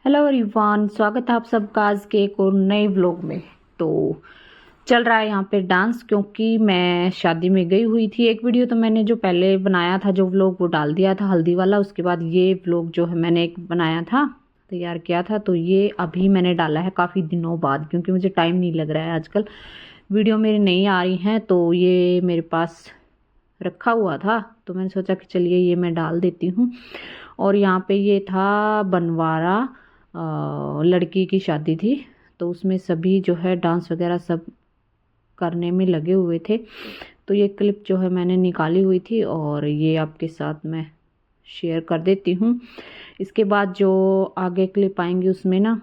Hello everyone, स्वागत है आप सबका आज के एक और नए व्लॉग में। तो चल रहा है यहाँ पे डांस, क्योंकि मैं शादी में गई हुई थी। एक वीडियो तो मैंने जो पहले बनाया था, जो व्लॉग, वो डाल दिया था हल्दी वाला। उसके बाद ये व्लॉग जो है मैंने एक बनाया था, तैयार किया था, तो ये अभी मैंने डाला है काफ़ी दिनों बाद, क्योंकि मुझे टाइम नहीं लग रहा है। आजकल वीडियो मेरी नहीं आ रही हैं, तो ये मेरे पास रखा हुआ था, तो मैंने सोचा कि चलिए ये मैं डाल देती हूँ। और यहाँ पे ये था बनवारा, लड़की की शादी थी, तो उसमें सभी जो है डांस वगैरह सब करने में लगे हुए थे। तो ये क्लिप जो है मैंने निकाली हुई थी और ये आपके साथ मैं शेयर कर देती हूँ। इसके बाद जो आगे क्लिप आएंगी उसमें ना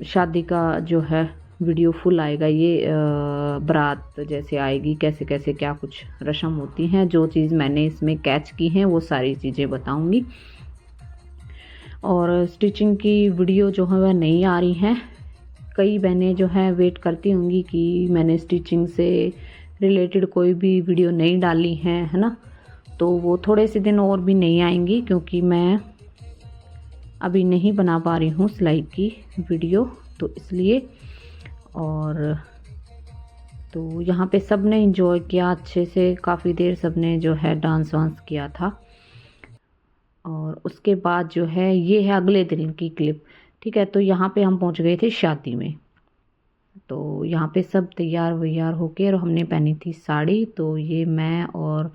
शादी का जो है वीडियो फुल आएगा। ये बारात जैसे आएगी, कैसे कैसे क्या कुछ रस्म होती हैं, जो चीज़ मैंने इसमें कैच की हैं वो सारी चीज़ें बताऊंगी। और स्टिचिंग की वीडियो जो है वह नहीं आ रही हैं। कई बहनें जो हैं वेट करती होंगी कि मैंने स्टिचिंग से रिलेटेड कोई भी वीडियो नहीं डाली है ना। तो वो थोड़े से दिन और भी नहीं आएंगी, क्योंकि मैं अभी नहीं बना पा रही हूँ सिलाई की वीडियो, तो इसलिए। और तो यहाँ पे सब ने इंजॉय किया अच्छे से, काफ़ी देर सब ने जो है डांस वांस किया था। और उसके बाद जो है ये है अगले दिन की क्लिप। ठीक है, तो यहाँ पे हम पहुँच गए थे शादी में। तो यहाँ पे सब तैयार वैयार होके, और हमने पहनी थी साड़ी। तो ये मैं, और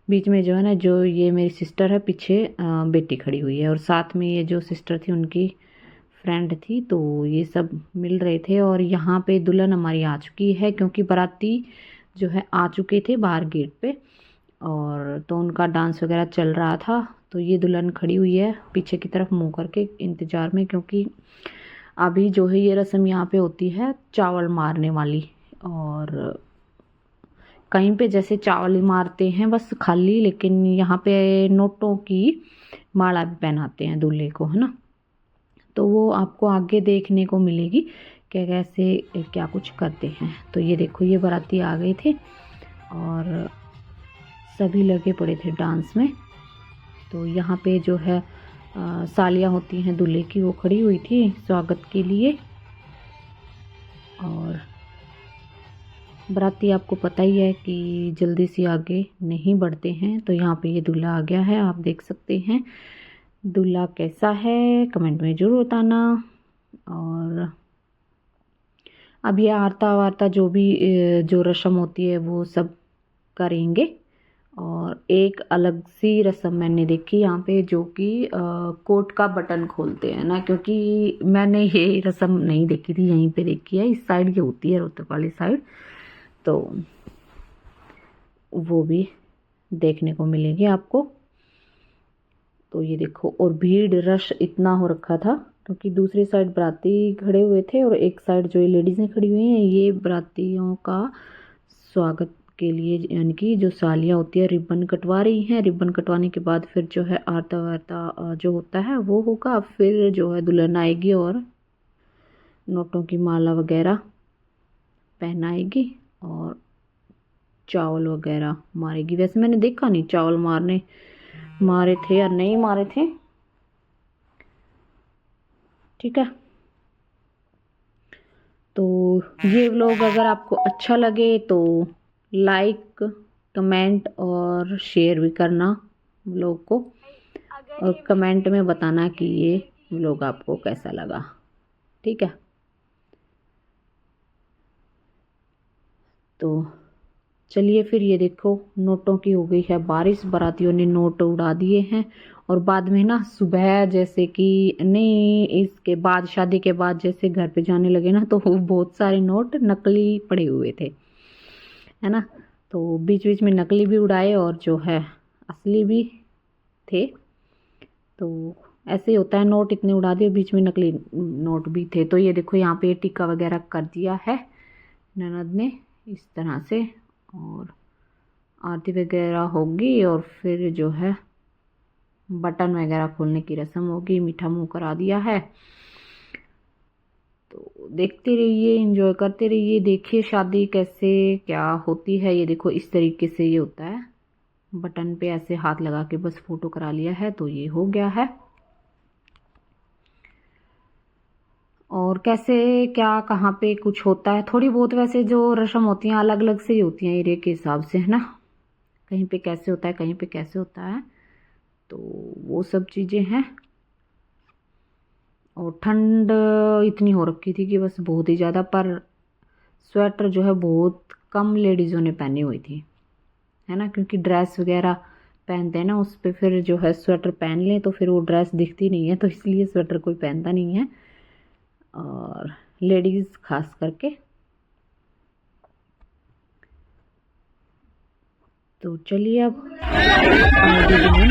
बीच में जो है ना, जो ये मेरी सिस्टर है, पीछे बेटी खड़ी हुई है, और साथ में ये जो सिस्टर थी उनकी फ्रेंड थी। तो ये सब मिल रहे थे। और यहाँ पे दुल्हन हमारी आ चुकी है, क्योंकि बाराती जो है आ चुके थे बाहर गेट पे, और तो उनका डांस वगैरह चल रहा था। तो ये दुल्हन खड़ी हुई है पीछे की तरफ मुंह करके इंतज़ार में, क्योंकि अभी जो है ये रस्म यहाँ पे होती है चावल मारने वाली। और कहीं पे जैसे चावल ही मारते हैं बस खाली, लेकिन यहाँ पे नोटों की माला भी पहनाते हैं दूल्हे को, है ना। तो वो आपको आगे देखने को मिलेगी कि कैसे क्या कुछ करते हैं। तो ये देखो, ये बाराती आ गए थे और सभी लगे पड़े थे डांस में। तो यहाँ पे जो है सालियाँ होती हैं दूल्हे की, वो खड़ी हुई थी स्वागत के लिए। और बाराती आपको पता ही है कि जल्दी से आगे नहीं बढ़ते हैं। तो यहाँ पे ये दूल्हा आ गया है, आप देख सकते हैं। दूल्हा कैसा है कमेंट में ज़रूर बताना। और अब ये आरता वारता जो भी जो रस्म होती है वो सब करेंगे। और एक अलग सी रस्म मैंने देखी यहाँ पे, जो कि कोट का बटन खोलते हैं ना, क्योंकि मैंने ये रस्म नहीं देखी थी, यहीं पे देखी है। इस साइड ये होती है, रोहतक वाली साइड, तो वो भी देखने को मिलेगी आपको। तो ये देखो, और भीड़ रश इतना हो रखा था, क्योंकि दूसरी साइड बाराती खड़े हुए थे और एक साइड जो ये लेडीज़ें खड़ी हुई हैं, ये बारातियों का स्वागत के लिए, यानी कि जो सालियाँ होती है रिबन कटवा रही हैं। रिबन कटवाने के बाद फिर जो है आरता वारता जो होता है वो होगा। फिर जो है दुल्हन आएगी और नोटों की माला वगैरह पहनाएगी और चावल वगैरह मारेगी। वैसे मैंने देखा नहीं चावल मारे थे या नहीं मारे थे। ठीक है, तो ये व्लॉग अगर आपको अच्छा लगे तो लाइक, कमेंट और शेयर भी करना व्लॉग को, और कमेंट में बताना कि ये व्लॉग आपको कैसा लगा। ठीक है, तो चलिए फिर। ये देखो, नोटों की हो गई है बारिश, बारातियों ने नोट उड़ा दिए हैं। और बाद में ना सुबह, जैसे कि नहीं, इसके बाद शादी के बाद जैसे घर पे जाने लगे ना, तो बहुत सारे नोट नकली पड़े हुए थे, है ना। तो बीच बीच में नकली भी उड़ाए और जो है असली भी थे। तो ऐसे ही होता है, नोट इतने उड़ा दिए, बीच में नकली नोट भी थे। तो ये देखो, यहाँ पे टिक्का वगैरह कर दिया है ननद ने इस तरह से। और आरती वगैरह होगी और फिर जो है बटन वगैरह खोलने की रस्म होगी। मीठा मुंह करा दिया है। तो देखते रहिए, एंजॉय करते रहिए, देखिए शादी कैसे क्या होती है। ये देखो, इस तरीके से ये होता है, बटन पे ऐसे हाथ लगा के बस फोटो करा लिया है, तो ये हो गया है। और कैसे क्या कहाँ पे कुछ होता है, थोड़ी बहुत वैसे जो रस्म होती हैं अलग अलग से ही होती हैं एरिया के हिसाब से, है ना। कहीं पे कैसे होता है, कहीं पे कैसे होता है, तो वो सब चीज़ें हैं। और ठंड इतनी हो रखी थी कि बस बहुत ही ज़्यादा, पर स्वेटर जो है बहुत कम लेडीज़ों ने पहनी हुई थी, है ना, क्योंकि ड्रेस वगैरह पहनते हैं ना, उस पर फिर जो है स्वेटर पहन लें तो फिर वो ड्रेस दिखती नहीं है, तो इसलिए स्वेटर कोई पहनता नहीं है, और लेडीज़ खास करके। तो चलिए अब आगे जो है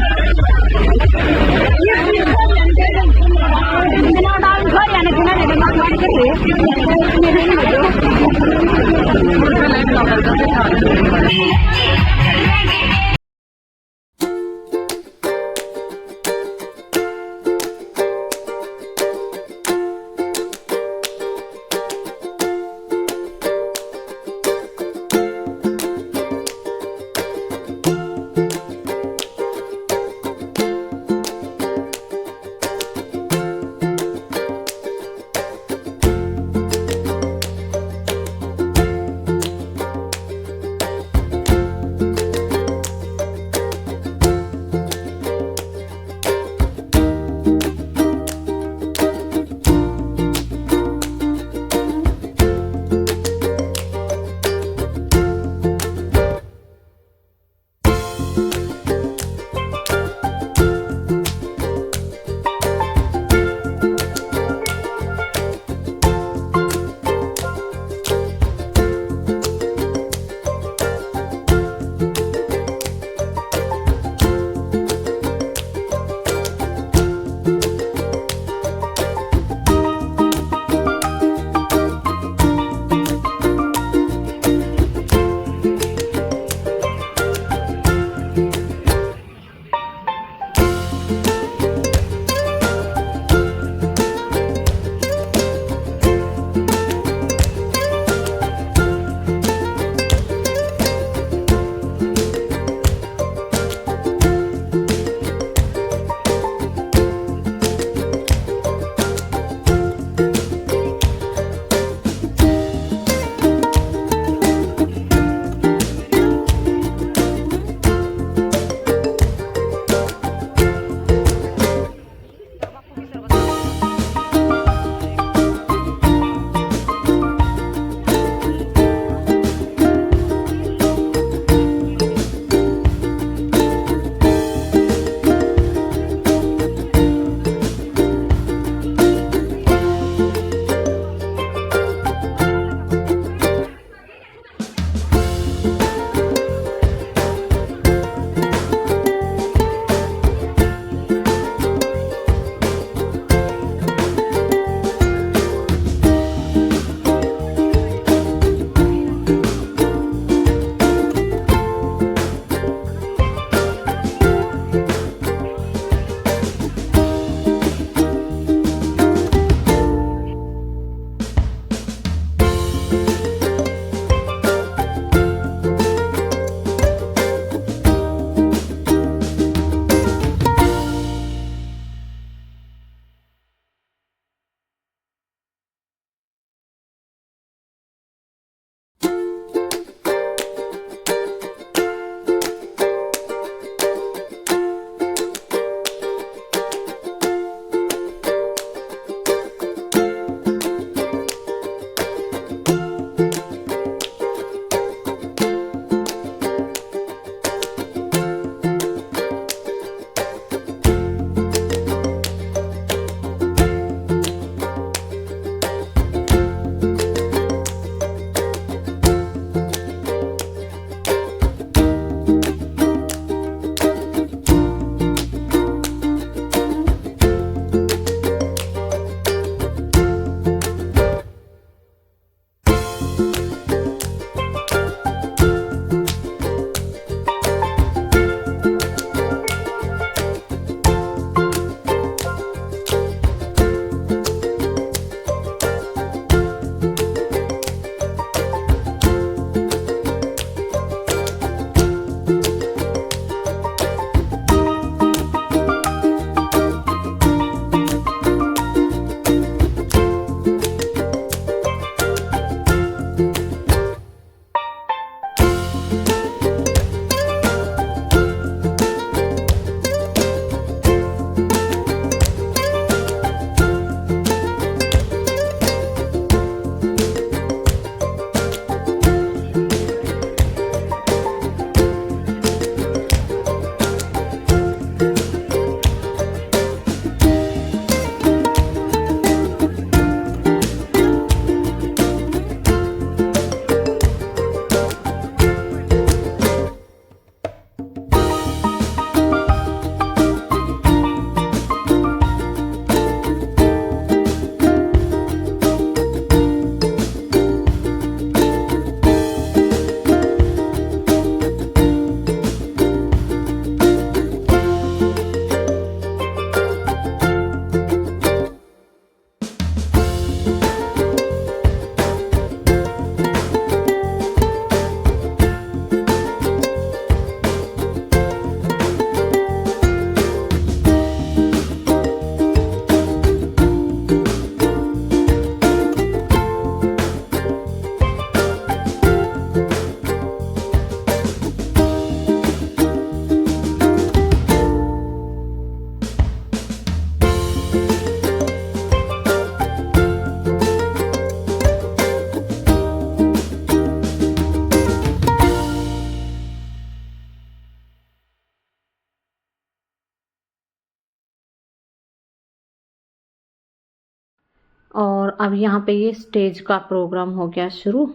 और अब यहाँ पे ये स्टेज का प्रोग्राम हो गया शुरू।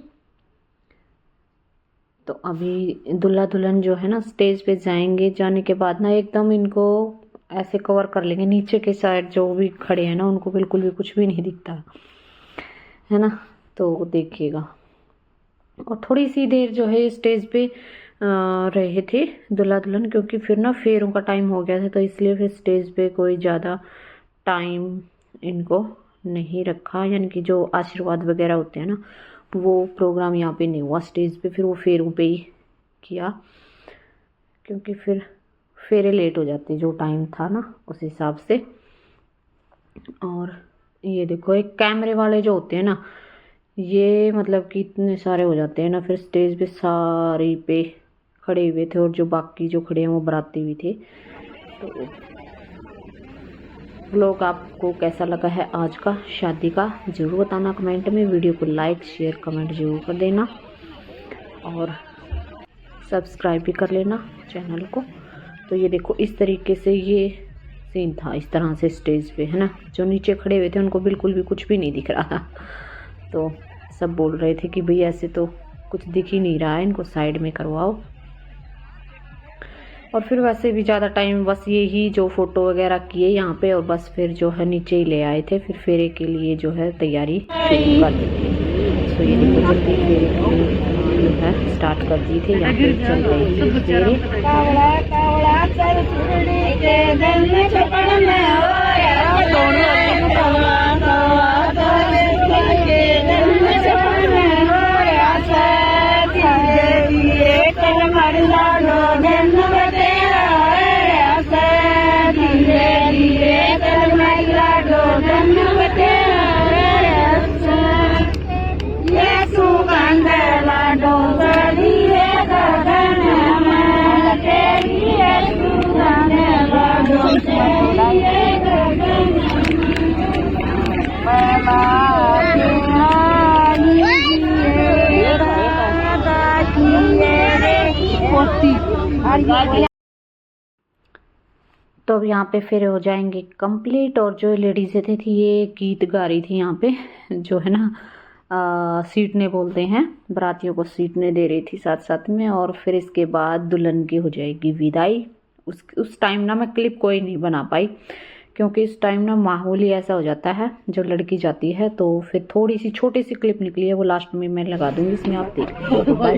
तो अभी दूल्हा दुल्हन जो है ना स्टेज पे जाएंगे, जाने के बाद ना एकदम इनको ऐसे कवर कर लेंगे, नीचे के साइड जो भी खड़े हैं ना उनको बिल्कुल भी कुछ भी नहीं दिखता है ना। तो देखिएगा। और थोड़ी सी देर जो है स्टेज पे रहे थे दूल्हा दुल्हन, क्योंकि फिर ना फेरों का टाइम हो गया था, तो इसलिए फिर स्टेज पे कोई ज़्यादा टाइम इनको नहीं रखा, यानी कि जो आशीर्वाद वगैरह होते हैं ना वो प्रोग्राम यहाँ पे नहीं हुआ स्टेज पे, फिर वो फेरों पे ही किया, क्योंकि फिर फेरे लेट हो जाते जो टाइम था ना उस हिसाब से। और ये देखो एक कैमरे वाले जो होते हैं ना, ये मतलब कि इतने सारे हो जाते हैं ना, फिर स्टेज पे सारी पे खड़े हुए थे, और जो बाकी जो खड़े हैं वो बराती भी थे। तो व्लॉग आपको कैसा लगा है आज का शादी का ज़रूर बताना कमेंट में। वीडियो को लाइक शेयर कमेंट ज़रूर कर देना, और सब्सक्राइब भी कर लेना चैनल को। तो ये देखो इस तरीके से ये सीन था, इस तरह से स्टेज पे है ना। जो नीचे खड़े हुए थे उनको बिल्कुल भी कुछ भी नहीं दिख रहा था, तो सब बोल रहे थे कि भाई ऐसे तो कुछ दिख ही नहीं रहा है, इनको साइड में करवाओ। और फिर वैसे भी ज़्यादा टाइम बस यही जो फ़ोटो वगैरह किए यहाँ पे, और बस फिर जो है नीचे ही ले आए थे, फिर फेरे के लिए जो है तैयारी शुरू कर दी थी। तो ये देखो जल्दी फेरे जो है स्टार्ट कर दी थी, यहाँ पे चल रही थी फेरे। तो अब यहाँ पे फिर हो जाएंगे कंप्लीट। और जो लेडीज़ें थी ये गीत गा रही थी यहाँ पे, जो है ना सीटने बोलते हैं, बरातियों को सीटने दे रही थी साथ साथ में। और फिर इसके बाद दुल्हन की हो जाएगी विदाई। उस टाइम ना मैं क्लिप कोई नहीं बना पाई, क्योंकि इस टाइम ना माहौल ही ऐसा हो जाता है जब लड़की जाती है। तो फिर थोड़ी सी छोटी सी क्लिप निकली है, वो लास्ट में मैं लगा दूंगी, इसमें आप देख लीजिए।